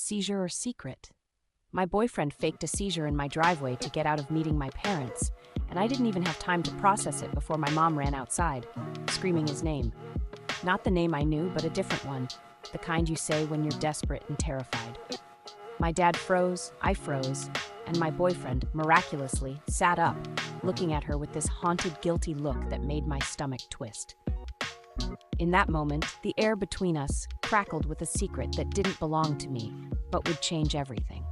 Seizure or secret? My boyfriend faked a seizure in my driveway to get out of meeting my parents, and I didn't even have time to process it before my mom ran outside, screaming his name. Not the name I knew, but a different one, the kind you say when you're desperate and terrified. My dad froze, I froze, and my boyfriend, miraculously, sat up, looking at her with this haunted, guilty look that made my stomach twist. In that moment, the air between us crackled with a secret that didn't belong to me, but would change everything.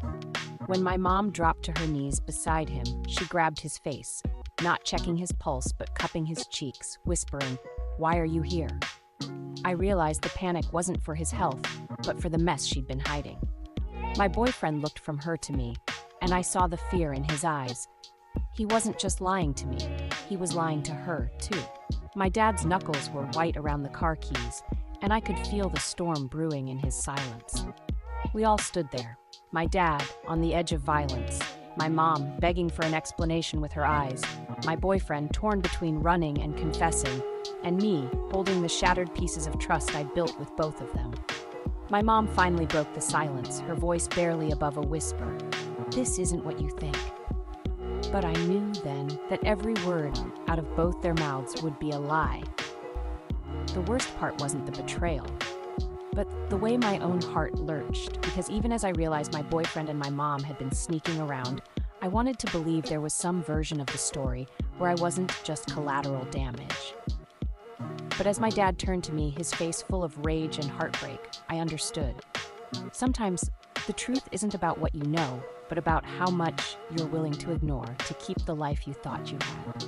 When my mom dropped to her knees beside him, she grabbed his face, not checking his pulse but cupping his cheeks, whispering, "Why are you here?" I realized the panic wasn't for his health, but for the mess she'd been hiding. My boyfriend looked from her to me, and I saw the fear in his eyes. He wasn't just lying to me, he was lying to her, too. My dad's knuckles were white around the car keys, and I could feel the storm brewing in his silence. We all stood there, my dad on the edge of violence, my mom begging for an explanation with her eyes, my boyfriend torn between running and confessing, and me holding the shattered pieces of trust I'd built with both of them. My mom finally broke the silence, her voice barely above a whisper. "This isn't what you think." But I knew then that every word out of both their mouths would be a lie. The worst part wasn't the betrayal, but the way my own heart lurched, because even as I realized my boyfriend and my mom had been sneaking around, I wanted to believe there was some version of the story where I wasn't just collateral damage. But as my dad turned to me, his face full of rage and heartbreak, I understood. Sometimes the truth isn't about what you know, but about how much you're willing to ignore to keep the life you thought you had.